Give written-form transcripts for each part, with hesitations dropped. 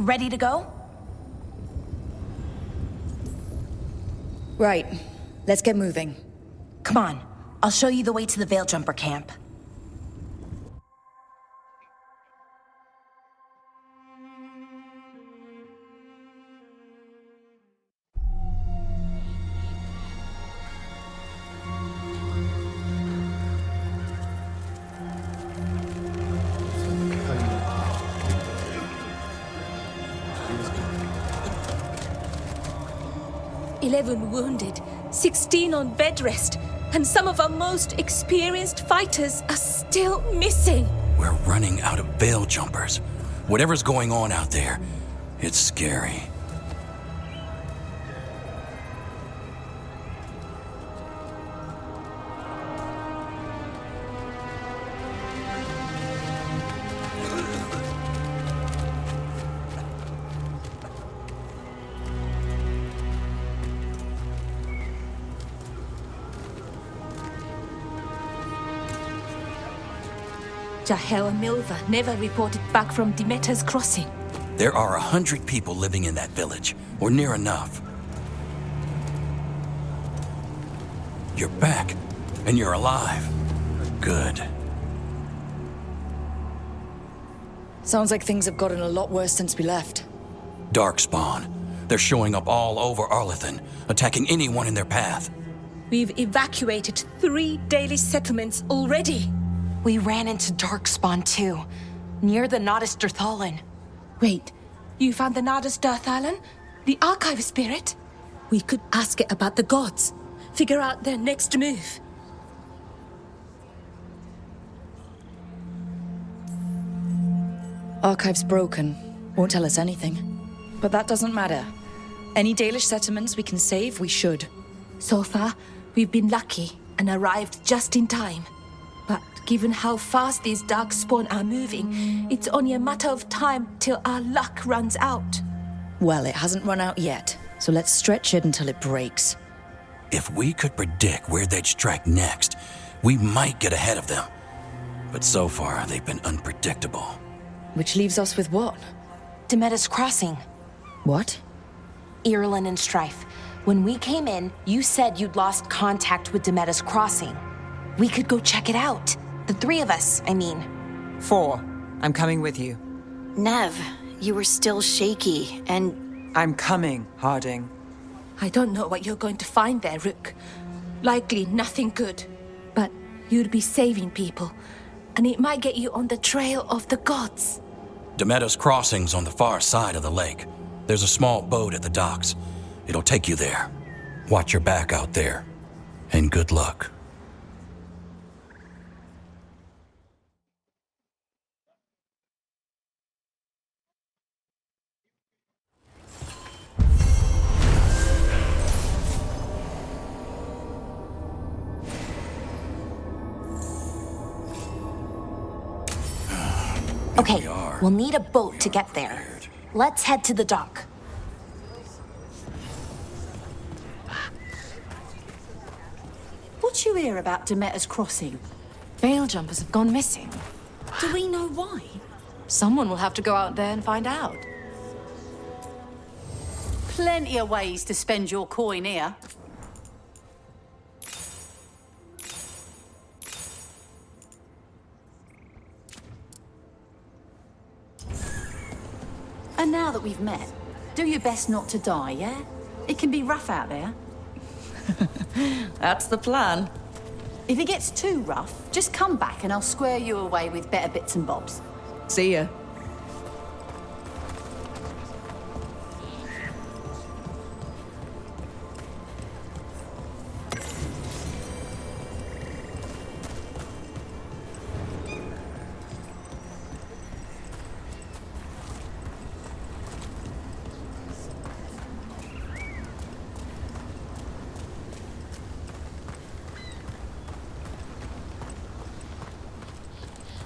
ready to go? Right. Let's get moving. Come on, I'll show you the way to the Veil Jumper camp. "11 wounded, 16 on bed rest, and some of our most experienced fighters are still missing." We're running out of Veil Jumpers. Whatever's going on out there, it's scary. Jahel and Milva never reported back from Demeter's crossing. There are 100 people living in that village, or near enough. You're back, and you're alive. Good. Sounds like things have gotten a lot worse since we left. Darkspawn. They're showing up all over Arlethan, attacking anyone in their path. We've evacuated 3 daily settlements already. We ran into Darkspawn too, near the Nodus Dirthalin. Wait, you found the Nodus Dirthalin? The archive spirit? We could ask it about the gods. Figure out their next move. Archive's broken. Won't tell us anything. But that doesn't matter. Any Dalish settlements we can save, we should. So far, we've been lucky and arrived just in time. But given how fast these Darkspawn are moving, it's only a matter of time till our luck runs out. Well, it hasn't run out yet, so let's stretch it until it breaks. If we could predict where they'd strike next, we might get ahead of them. But so far, they've been unpredictable. Which leaves us with what? Demeter's crossing. What? Irlin and Strife. When we came in, you said you'd lost contact with Demeter's crossing. We could go check it out. The 3 of us, I mean. 4. I'm coming with you. Nev, you were still shaky, and... I'm coming, Harding. I don't know what you're going to find there, Rook. Likely nothing good. But you'd be saving people, and it might get you on the trail of the gods. Demeter's crossing's on the far side of the lake. There's a small boat at the docks. It'll take you there. Watch your back out there. And good luck. Okay, we'll need a boat to get there. Let's head to the dock. What you hear about Demeter's crossing? Veil Jumpers have gone missing. Do we know why? Someone will have to go out there and find out. Plenty of ways to spend your coin here. And now that we've met, do your best not to die, yeah? It can be rough out there. That's the plan. If it gets too rough, just come back and I'll square you away with better bits and bobs. See ya.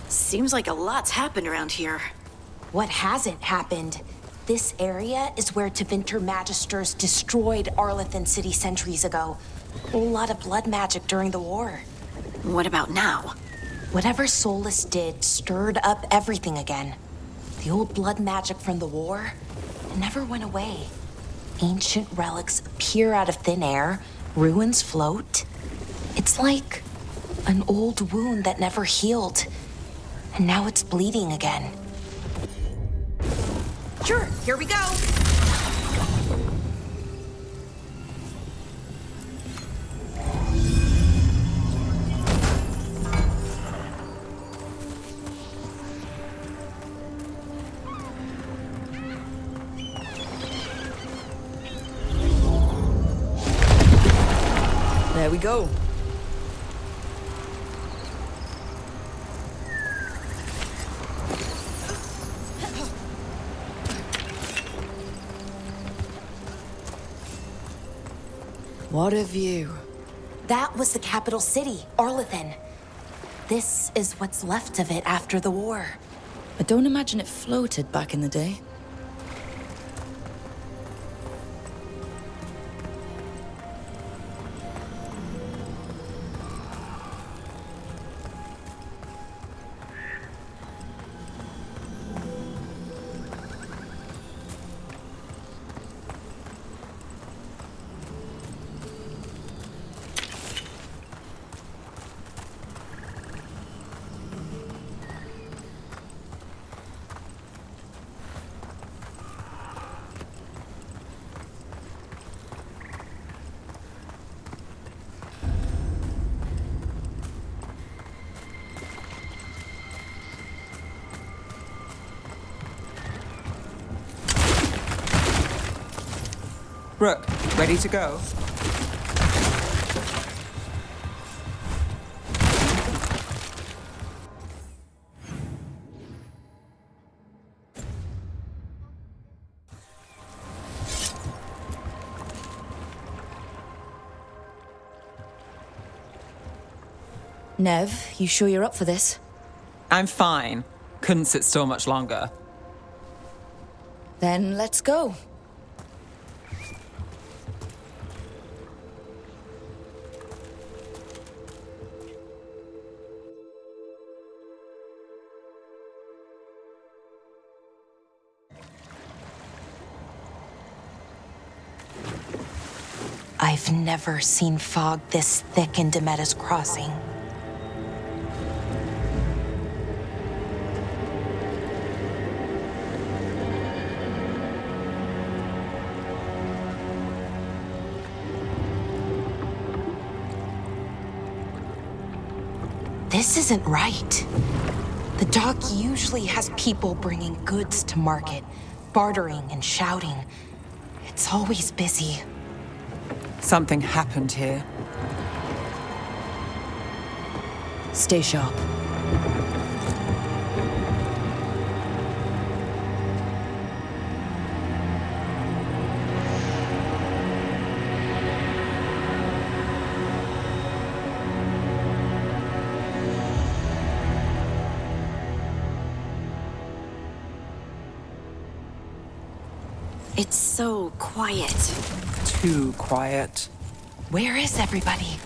Seems like a lot's happened around here. What hasn't happened? This area is where Tevinter Magisters destroyed Arlethan City centuries ago. A lot of blood magic during the war. What about now? Whatever Solus did stirred up everything again. The old blood magic from the war never went away. Ancient relics appear out of thin air, ruins float. It's like an old wound that never healed, and now it's bleeding again. Sure, here we go. There we go. What a view. That was the capital city, Arlethan. This is what's left of it after the war. I don't imagine it floated back in the day. Rook, ready to go? Nev, you sure you're up for this? I'm fine. Couldn't sit still much longer. Then let's go. I've never seen fog this thick in Demetta's Crossing. This isn't right. The dock usually has people bringing goods to market, bartering and shouting. It's always busy. Something happened here. Stay sharp. It's so quiet. Too quiet. Where is everybody?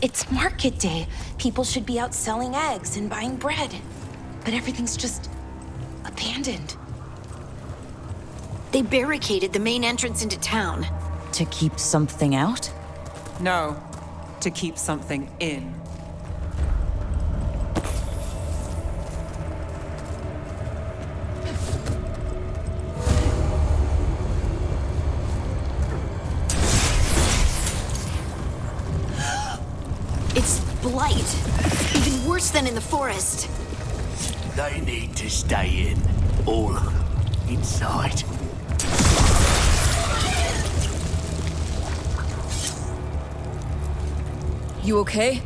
It's market day. People should be out selling eggs and buying bread. But everything's just abandoned. They barricaded the main entrance into town. To keep something out? No, to keep something in. It's blight. Even worse than in the forest. They need to stay in. All of them. Inside. You okay?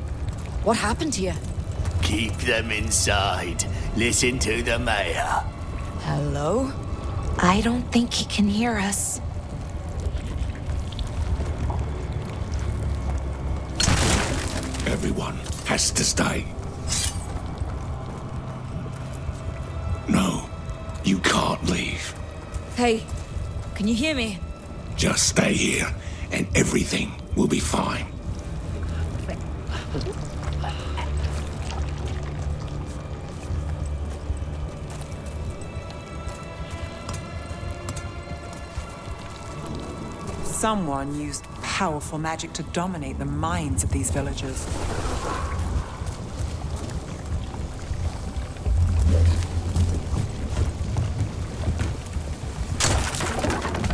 What happened here? Keep them inside. Listen to the mayor. Hello? I don't think he can hear us. Everyone has to stay. No, You can't leave. Hey, can you hear me? Just stay here, and everything will be fine. Someone used powerful magic to dominate the minds of these villagers.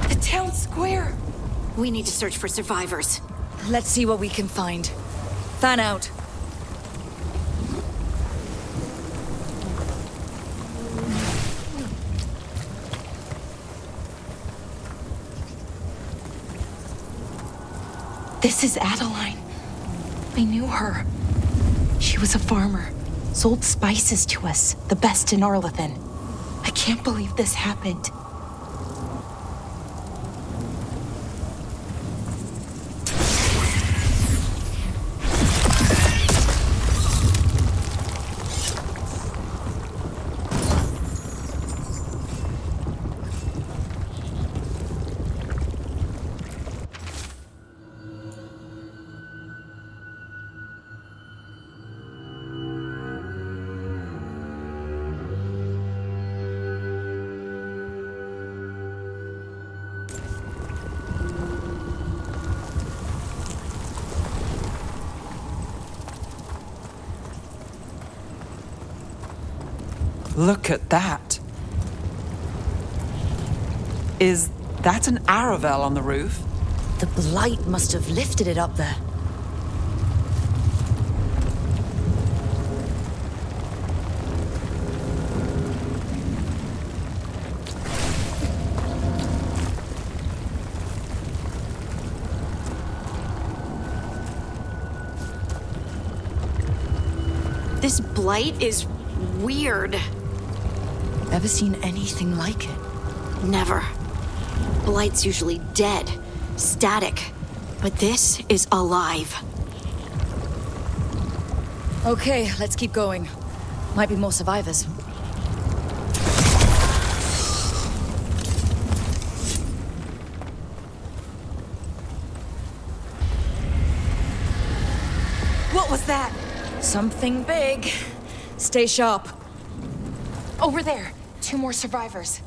The town square! We need to search for survivors. Let's see what we can find. Fan out. This is Adeline. I knew her. She was a farmer, sold spices to us, the best in Arlethan. I can't believe this happened. Look at that. Is that an Aravel on the roof? The blight must have lifted it up there. This blight is weird. Ever seen anything like it? Never. Blight's usually dead, static. But this is alive. Okay, let's keep going. Might be more survivors. What was that? Something big. Stay sharp. Over there. 2 more survivors.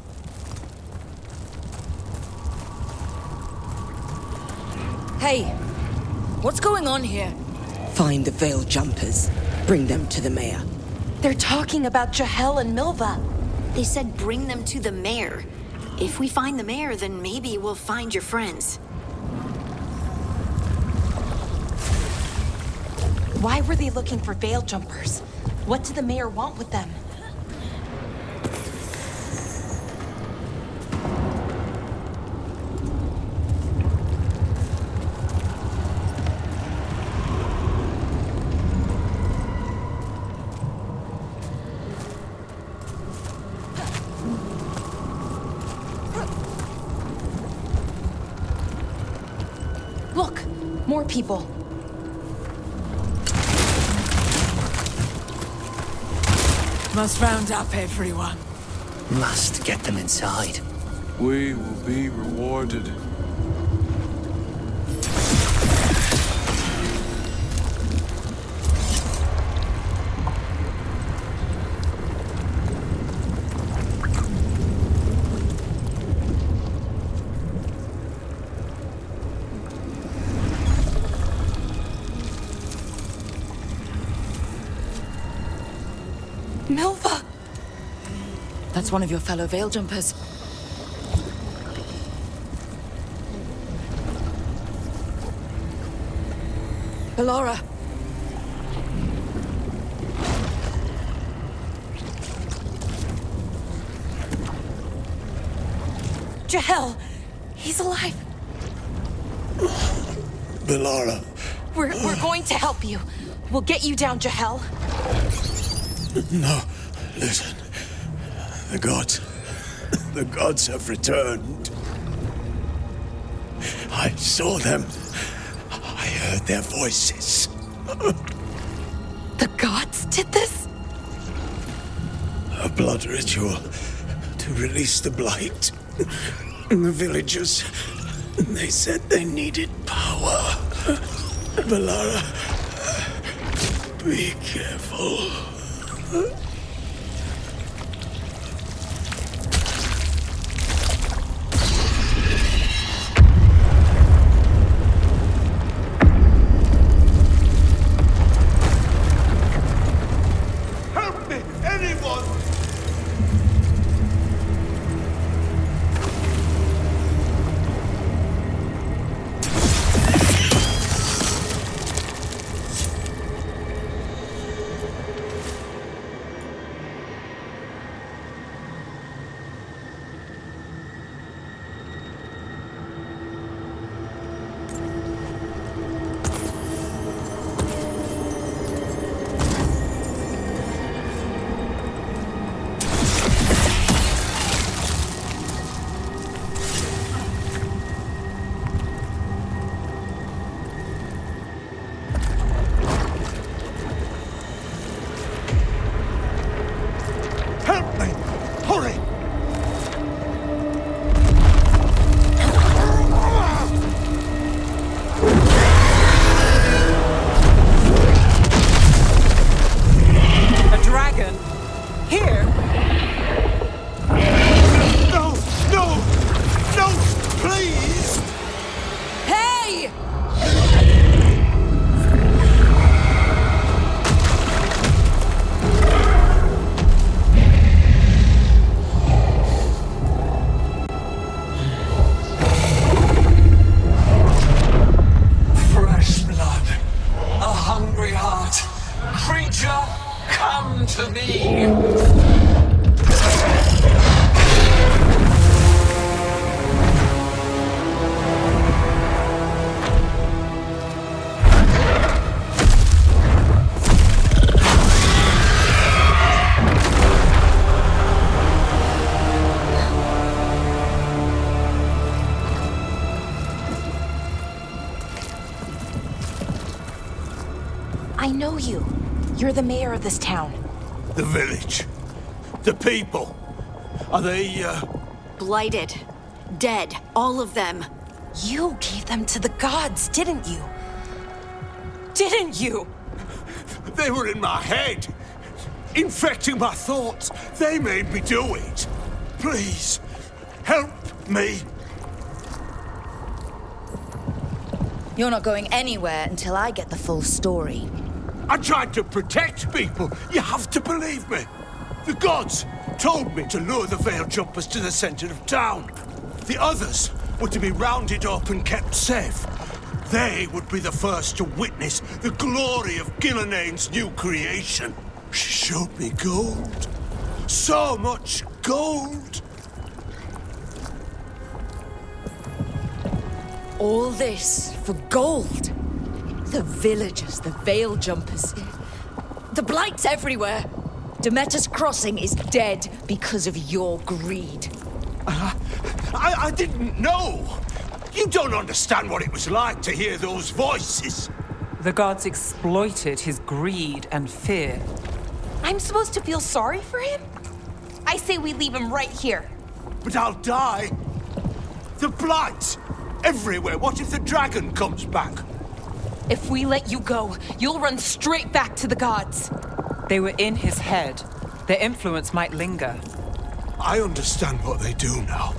Hey, what's going on here? Find the veil jumpers. Bring them to the mayor. They're talking about Jahel and Milva. They said bring them to the mayor. If we find the mayor, then maybe we'll find your friends. Why were they looking for veil jumpers? What did the mayor want with them? Look, more people. Must round up everyone. Must get them inside. We will be rewarded. Milva! That's one of your fellow veil jumpers. Ballora. Jahel! He's alive! Ballora. We're going to help you. We'll get you down, Jahel. No, listen. The gods have returned. I saw them. I heard their voices. The gods did this? A blood ritual to to release the blight. The villagers, they said they needed power. Valara, be careful. Help me, anyone! I know you. You're the mayor of this town. The village. The people. Are they, Blighted. Dead. All of them. You gave them to the gods, didn't you? Didn't you? They were in my head. Infecting my thoughts. They made me do it. Please, help me. You're not going anywhere until I get the full story. I tried to protect people. You have to believe me. The gods told me to lure the Veil Jumpers to the center of town. The others were to be rounded up and kept safe. They would be the first to witness the glory of Gilneain's new creation. She showed me gold. So much gold. All this for gold? The villagers, the Veil Jumpers. The blight's everywhere. Demeter's Crossing is dead because of your greed. I didn't know. You don't understand what it was like to hear those voices. The gods exploited his greed and fear. I'm supposed to feel sorry for him? I say we leave him right here. But I'll die. The blight everywhere. What if the dragon comes back? If we let you go, you'll run straight back to the gods. They were in his head. Their influence might linger. I understand what they do now.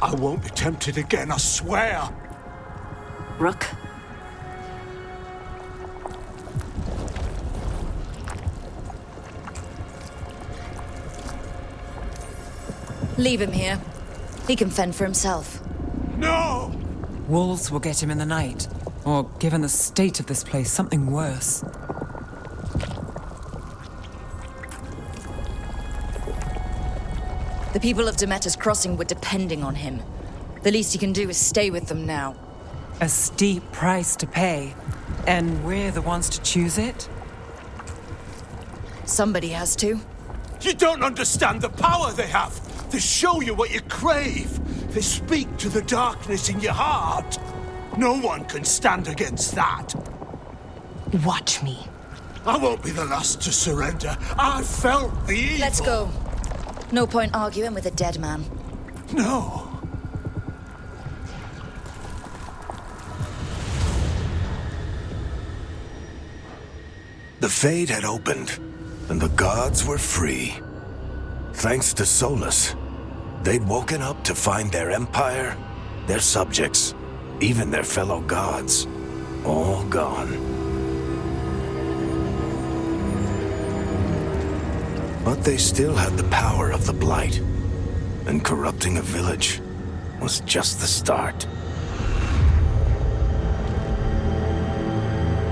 I won't be tempted again, I swear. Rook? Leave him here. He can fend for himself. No! Wolves will get him in the night. Or, given the state of this place, something worse. The people of Demeter's Crossing were depending on him. The least he can do is stay with them now. A steep price to pay. And we're the ones to choose it? Somebody has to. You don't understand the power they have. They show you what you crave. They speak to the darkness in your heart. No one can stand against that. Watch me. I won't be the last to surrender. I felt the evil. Let's go. No point arguing with a dead man. No. The Fade had opened, and the gods were free. Thanks to Solus, they'd woken up to find their empire, their subjects, even their fellow gods, all gone. But they still had the power of the blight, and corrupting a village was just the start.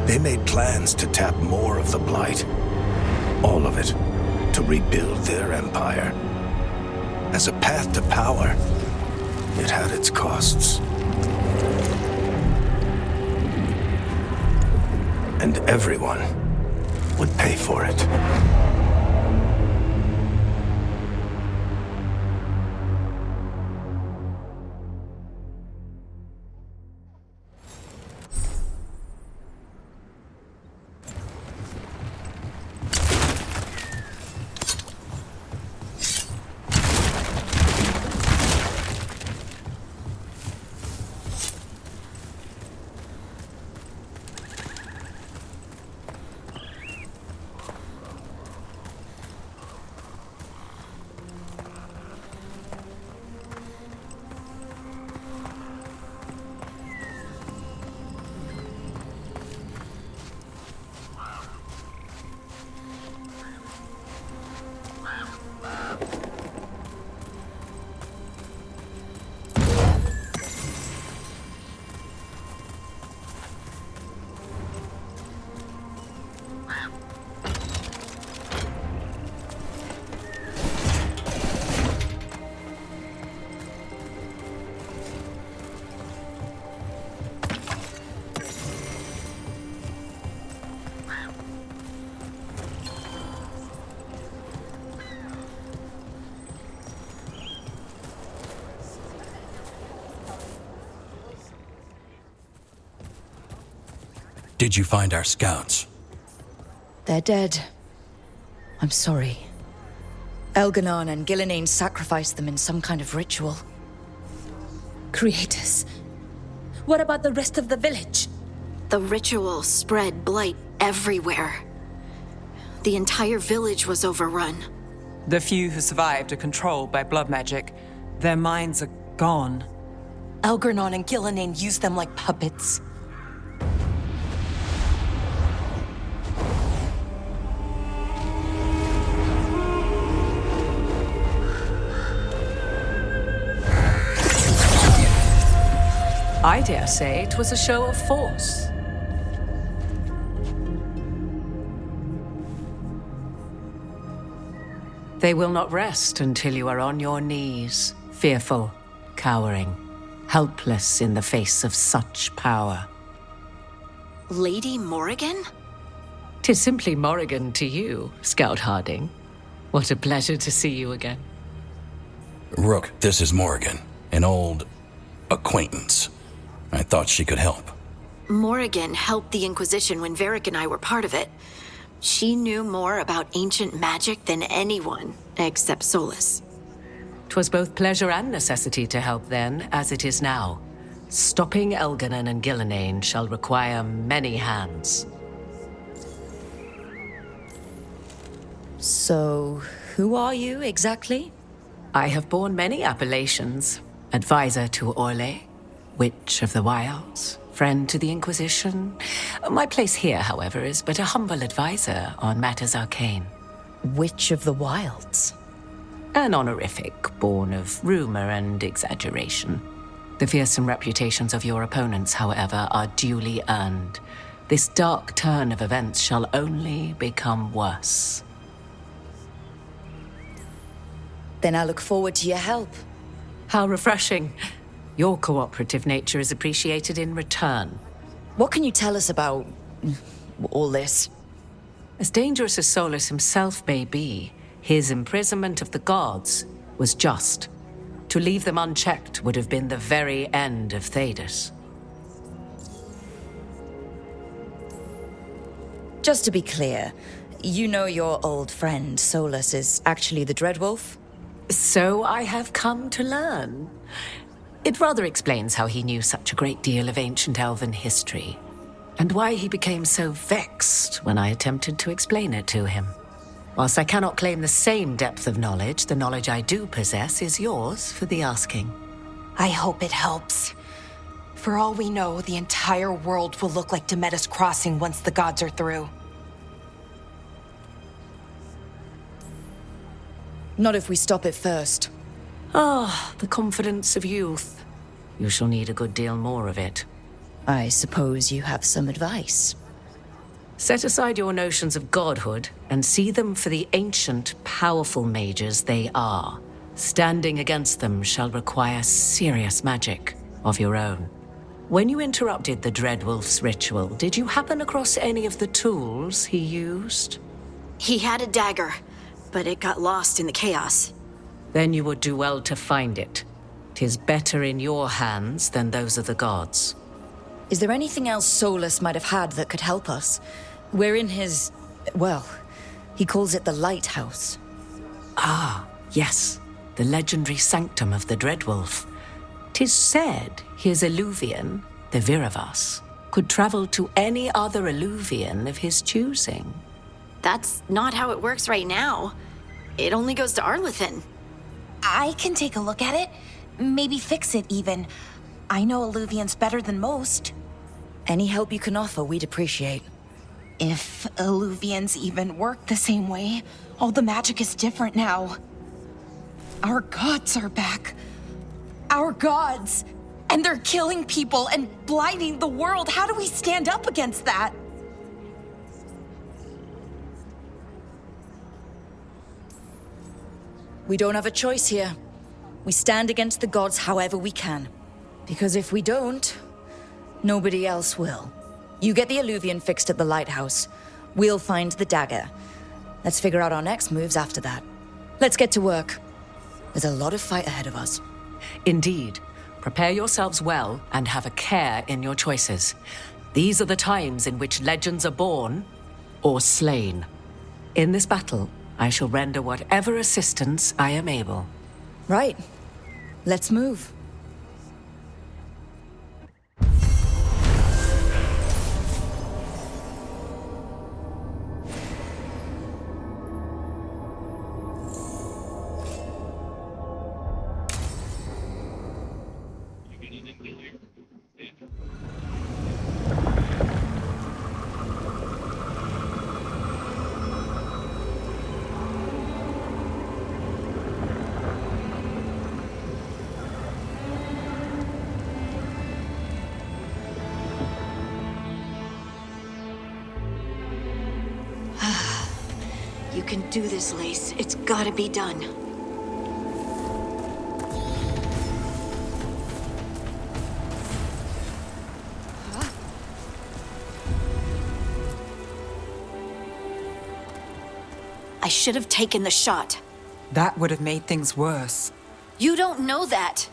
They made plans to tap more of the blight, all of it, to rebuild their empire. As a path to power, it had its costs. And everyone would pay for it. Did you find our scouts? They're dead. I'm sorry. Elganon and Gillenane sacrificed them in some kind of ritual. Creators. What about the rest of the village? The ritual spread blight everywhere. The entire village was overrun. The few who survived are controlled by blood magic. Their minds are gone. Elganon and Gillenane used them like puppets. I dare say it was a show of force. They will not rest until you are on your knees, fearful, cowering, helpless in the face of such power. Lady Morrigan? 'Tis simply Morrigan to you, Scout Harding. What a pleasure to see you again. Rook, this is Morrigan, an old acquaintance. I thought she could help. Morrigan helped the Inquisition when Varric and I were part of it. She knew more about ancient magic than anyone, except Solus. 'Twas both pleasure and necessity to help then, as it is now. Stopping Elganon and Gillenane shall require many hands. So, who are you exactly? I have borne many appellations. Advisor to Orlais, Witch of the Wilds, friend to the Inquisition. My place here, however, is but a humble advisor on matters arcane. Witch of the Wilds? An honorific born of rumor and exaggeration. The fearsome reputations of your opponents, however, are duly earned. This dark turn of events shall only become worse. Then I look forward to your help. How refreshing. Your cooperative nature is appreciated in return. What can you tell us about all this? As dangerous as Solus himself may be, his imprisonment of the gods was just. To leave them unchecked would have been the very end of Thedas. Just to be clear, you know your old friend Solus is actually the Dreadwolf? So I have come to learn. It rather explains how he knew such a great deal of ancient elven history, and why he became so vexed when I attempted to explain it to him. Whilst I cannot claim the same depth of knowledge, the knowledge I do possess is yours for the asking. I hope it helps. For all we know, the entire world will look like Demeter's Crossing once the gods are through. Not if we stop it first. Ah, the confidence of youth. You shall need a good deal more of it. I suppose you have some advice. Set aside your notions of godhood and see them for the ancient, powerful mages they are. Standing against them shall require serious magic of your own. When you interrupted the Dreadwolf's ritual, did you happen across any of the tools he used? He had a dagger, but it got lost in the chaos. Then you would do well to find it. 'Tis better in your hands than those of the gods. Is there anything else Solus might have had that could help us? We're in his... well, he calls it the lighthouse. Ah, yes. The legendary sanctum of the Dreadwolf. 'Tis said his Illuvian, the Viravas, could travel to any other Illuvian of his choosing. That's not how it works right now. It only goes to Arlethan. I can take a look at it. Maybe fix it, even. I know Illuvians better than most. Any help you can offer, we'd appreciate. If Illuvians even work the same way, all the magic is different now. Our gods are back. Our gods! And they're killing people and blighting the world. How do we stand up against that? We don't have a choice here. We stand against the gods however we can. Because if we don't, nobody else will. You get the Illuvian fixed at the lighthouse. We'll find the dagger. Let's figure out our next moves after that. Let's get to work. There's a lot of fight ahead of us. Indeed. Prepare yourselves well and have a care in your choices. These are the times in which legends are born or slain. In this battle, I shall render whatever assistance I am able. Right. Let's move. You can do this, Lace. It's gotta be done. I should have taken the shot. That would have made things worse. You don't know that.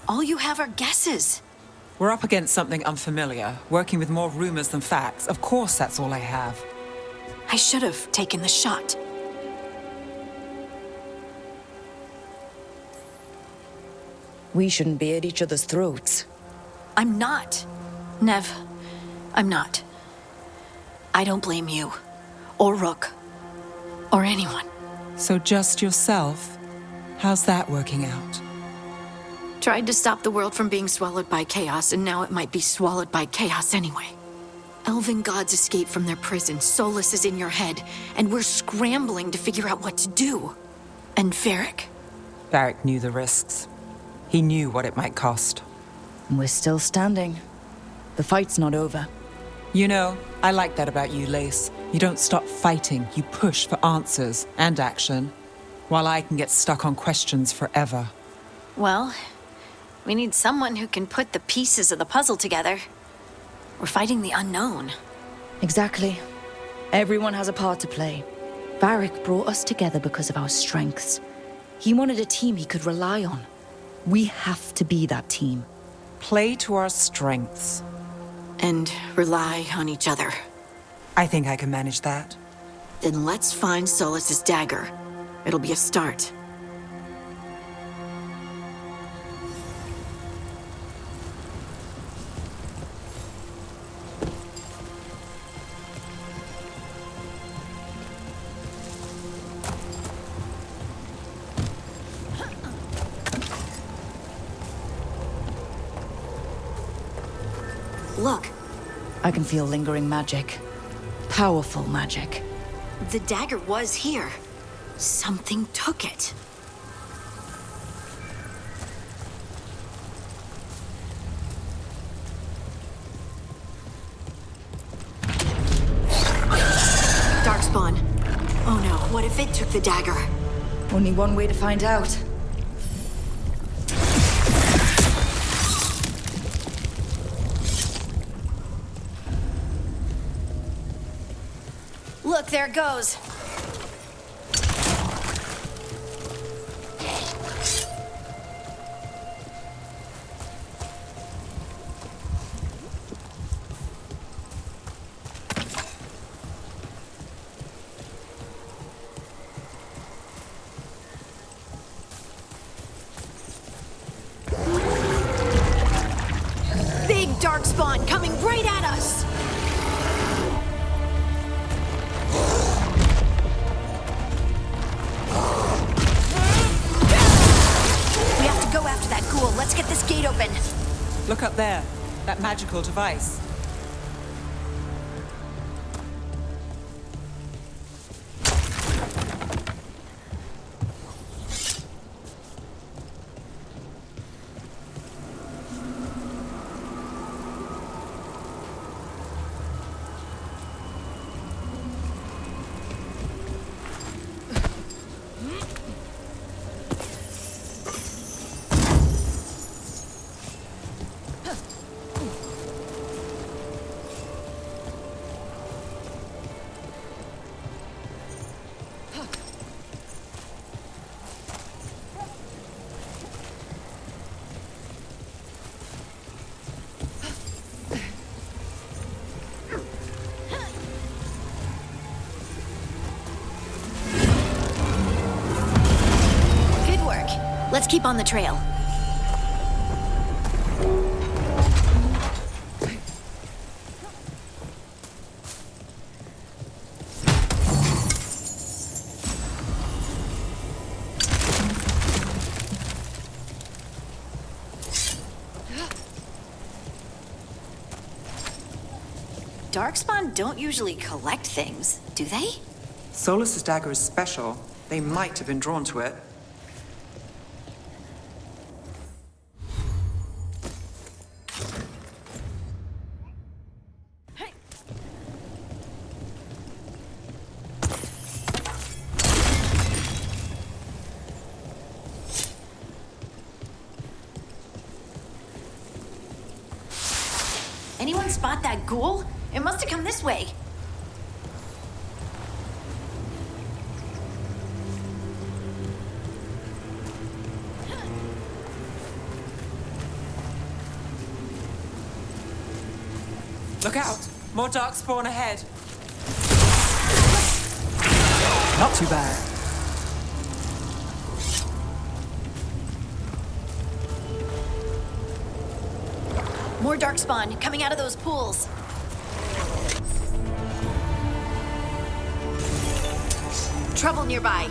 All you have are guesses. We're up against something unfamiliar, working with more rumors than facts. Of course that's all I have. I should have taken the shot. We shouldn't be at each other's throats. I'm not. Nev, I'm not. I don't blame you, or Rook, or anyone. So just yourself? How's that working out? Tried to stop the world from being swallowed by chaos, and now it might be swallowed by chaos anyway. Elven gods escape from their prison, Solus is in your head, and we're scrambling to figure out what to do. And Varric? Varric knew the risks. He knew what it might cost. We're still standing. The fight's not over. You know, I like that about you, Lace. You don't stop fighting, you push for answers and action, while I can get stuck on questions forever. Well, we need someone who can put the pieces of the puzzle together. We're fighting the unknown. Exactly. Everyone has a part to play. Varric brought us together because of our strengths. He wanted a team he could rely on. We have to be that team. Play to our strengths. And rely on each other. I think I can manage that. Then let's find Solus's dagger. It'll be a start. Look, I can feel lingering magic. Powerful magic. the dagger was here. Something took it. Darkspawn. Oh no, what if it took the dagger? Only one way to find out. Look, there it goes. Big Darkspawn coming right at us! We have to go after that ghoul. Let's get this gate open. Look up there. That magical device. Good work. Let's keep on the trail. Darkspawn don't usually collect things, do they? Solus's dagger is special. They might have been drawn to it. Anyone spot that ghoul? It must have come this way. Look out! More darkspawn ahead. Not too bad. More Darkspawn coming out of those pools. Trouble nearby.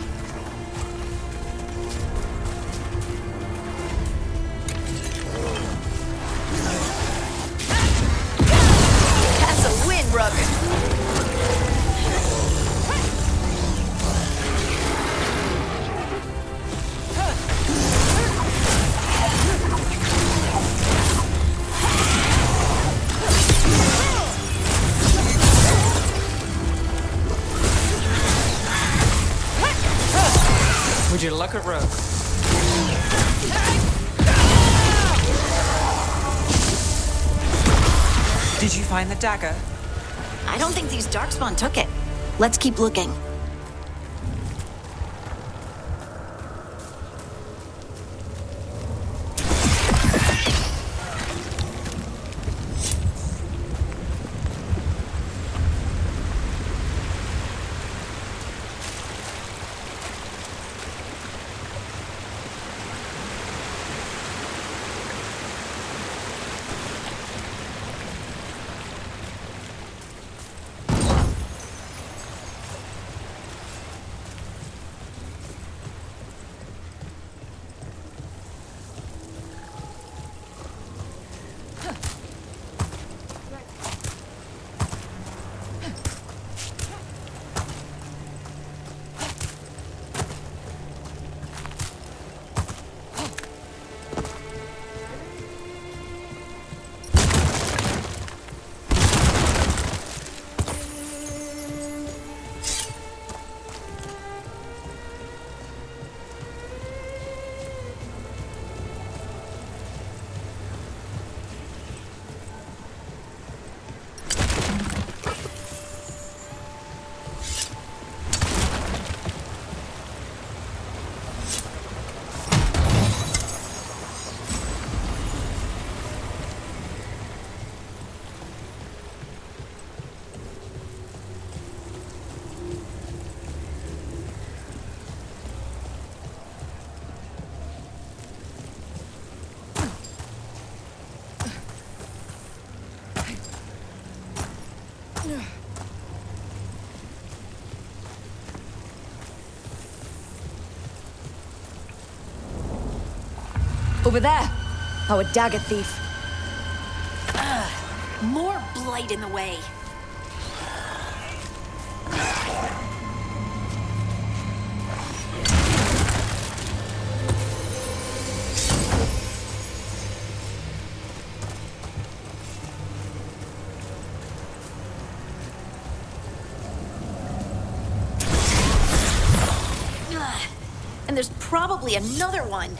That's a wind rugger. Would you look at Rogue? Did you find the dagger? I don't think these Darkspawn took it. Let's keep looking. Over there. Our dagger thief. More blight in the way. And there's probably another one.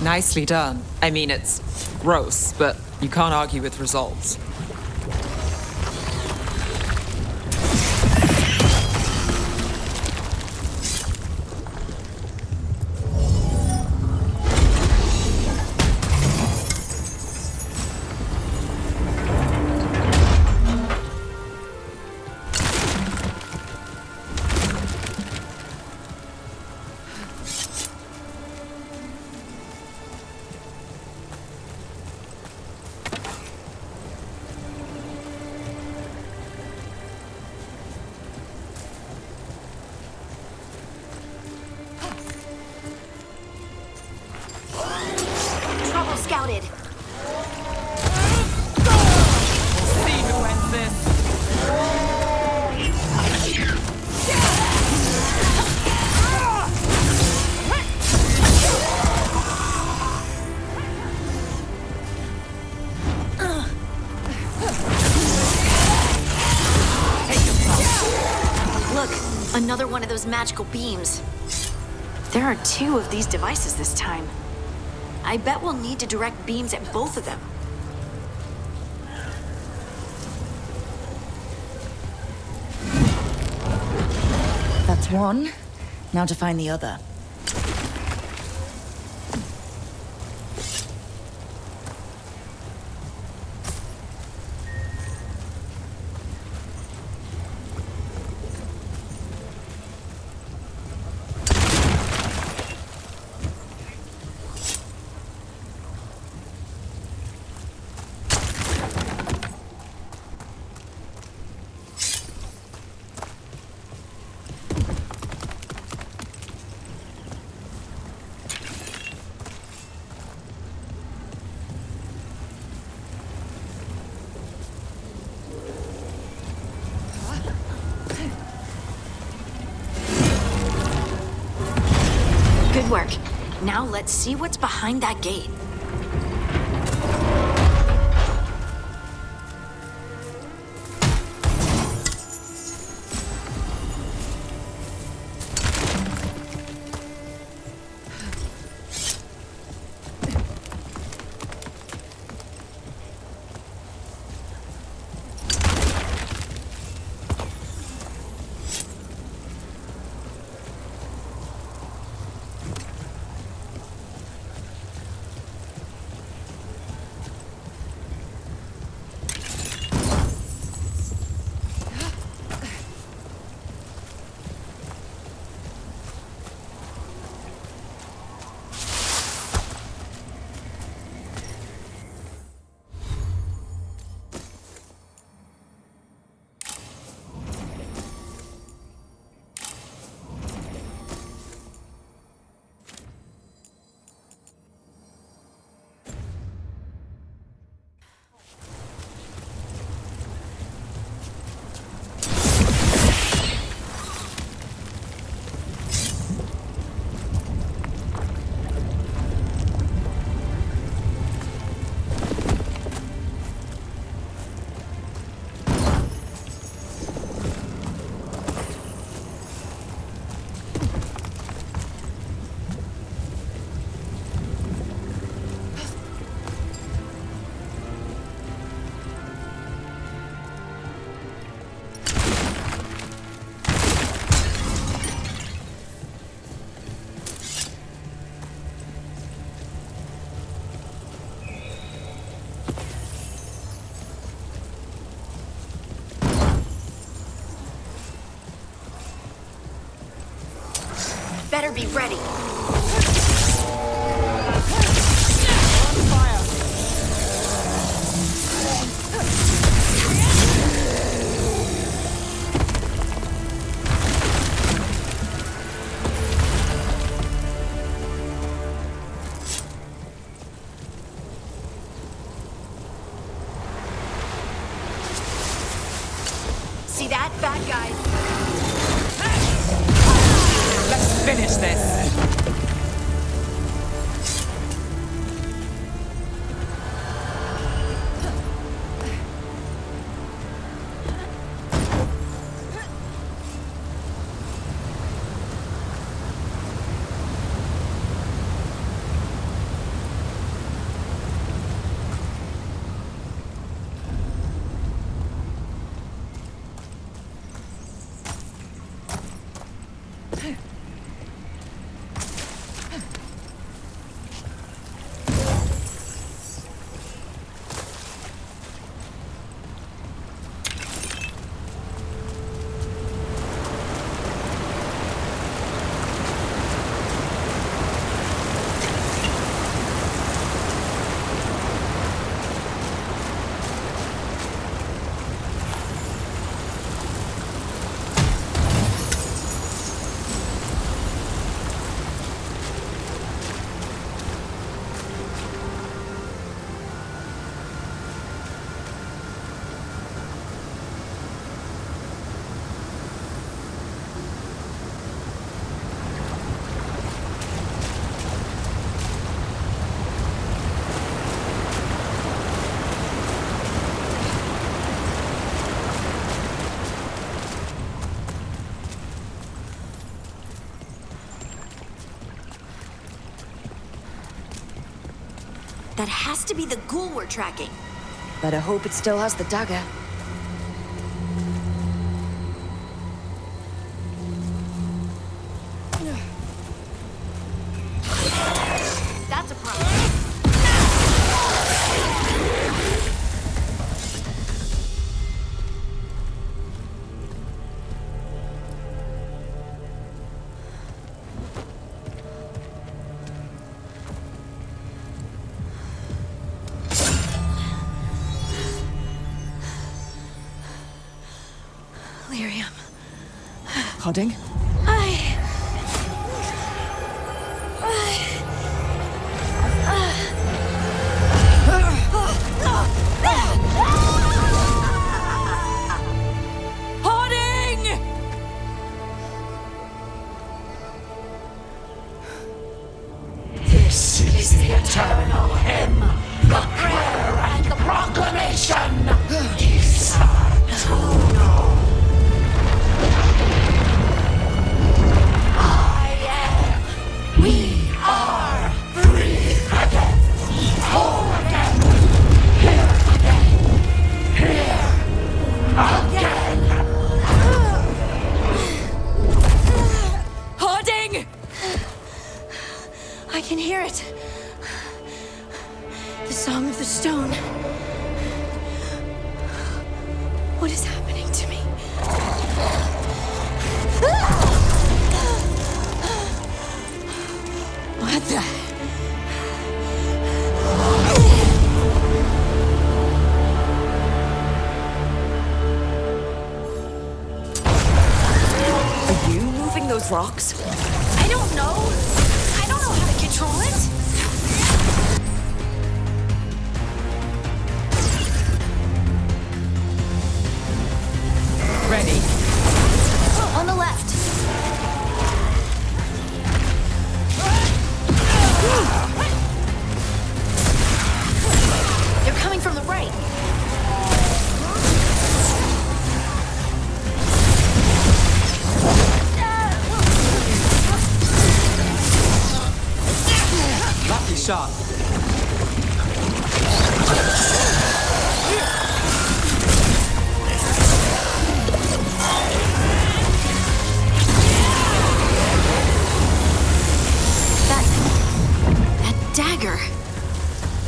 Nicely done. I mean, it's gross, but you can't argue with results. Scouted. See who wins this. Look, another one of those magical beams. There are 2 of these devices this time. I bet we'll need to direct beams at both of them. That's one. Now to find the other. Good work. Now let's see what's behind that gate. Better be ready. See that, bad guys? Let's finish this. That has to be the ghoul we're tracking. Better hope it still has the dagger. That's a problem. Lyrium. Hodding? This is the eternal hymn, the prayer and the proclamation. We are free again, whole again, here again, here again. Hoarding! I can hear it. The song of the stone. What is happening to me? What the? Are you moving those rocks? I don't know. I don't know how to control it. Ready? On the left. They're coming from the right. Lucky shot. That dagger.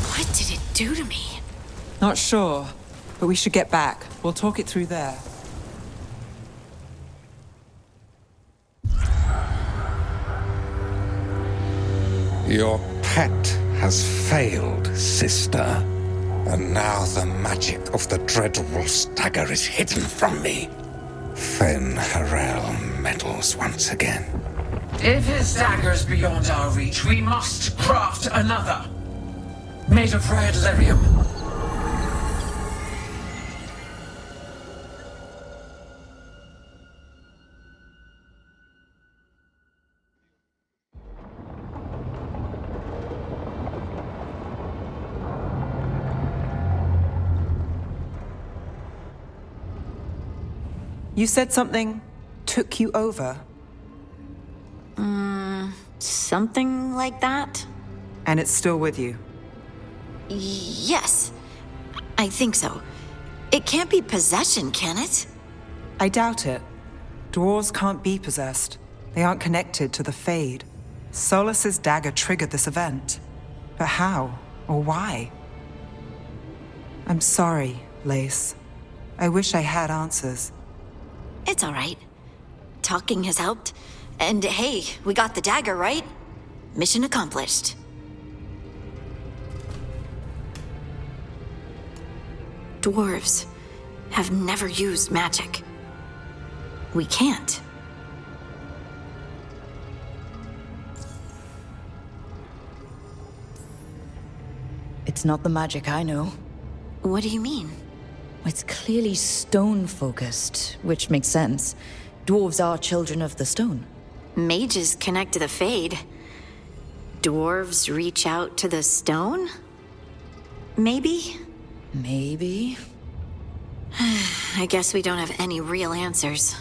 What did it do to me? Not sure, but we should get back. We'll talk it through there. Your pet has failed, sister. And now the magic of the Dreadwolf's dagger is hidden from me. Fen Harel meddles once again. If his dagger's beyond our reach, we must craft another. Made of red lyrium. You said something took you over. Something like that? And it's still with you. Yes. I think so. It can't be possession, can it? I doubt it. Dwarves can't be possessed. They aren't connected to the Fade. Solas's dagger triggered this event. But how? Or why? I'm sorry, Lace. I wish I had answers. It's all right. Talking has helped. And hey, we got the dagger, right? Mission accomplished. Dwarves have never used magic. We can't. It's not the magic I know. What do you mean? It's clearly stone-focused, which makes sense. Dwarves are children of the stone. Mages connect to the Fade. Dwarves reach out to the stone? Maybe? Maybe. I guess we don't have any real answers.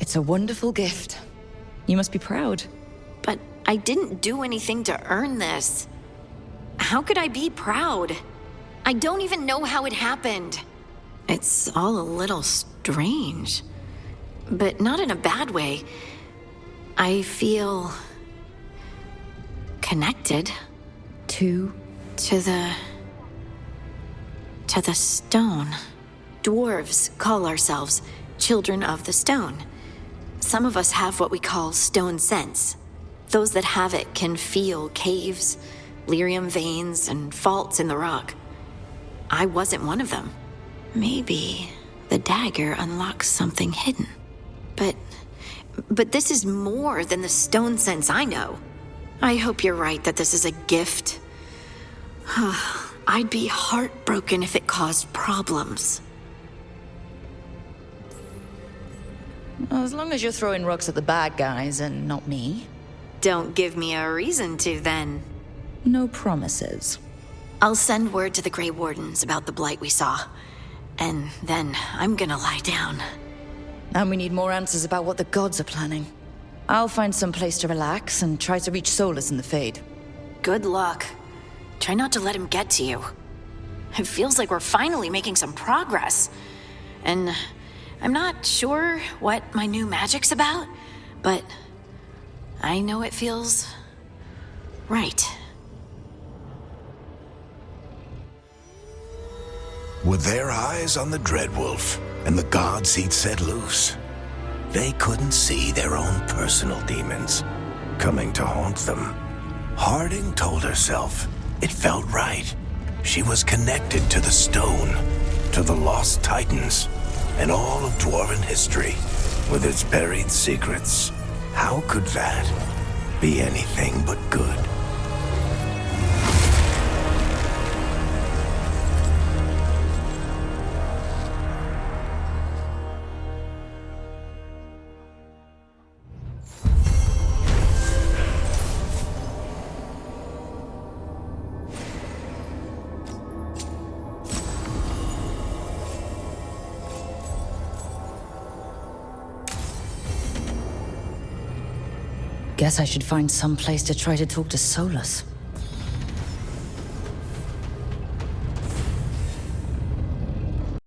It's a wonderful gift. You must be proud. But I didn't do anything to earn this. How could I be proud? I don't even know how it happened. It's all a little strange. But not in a bad way. I feel... connected. To the stone. Dwarves call ourselves children of the stone. Some of us have what we call stone sense. Those that have it can feel caves, lyrium veins, and faults in the rock. I wasn't one of them. Maybe the dagger unlocks something hidden. But this is more than the stone sense I know. I hope you're right that this is a gift. I'd be heartbroken if it caused problems. Well, as long as you're throwing rocks at the bad guys and not me. Don't give me a reason to, then. No promises. I'll send word to the Grey Wardens about the blight we saw. And then I'm gonna lie down. And we need more answers about what the gods are planning. I'll find some place to relax and try to reach Solus in the Fade. Good luck. Try not to let him get to you. It feels like we're finally making some progress. And I'm not sure what my new magic's about, but I know it feels right. With their eyes on the Dreadwolf and the gods he'd set loose, they couldn't see their own personal demons coming to haunt them. Harding told herself it felt right. She was connected to the stone, to the lost titans, and all of Dwarven history with its buried secrets. How could that be anything but good? Guess I should find some place to try to talk to Solus.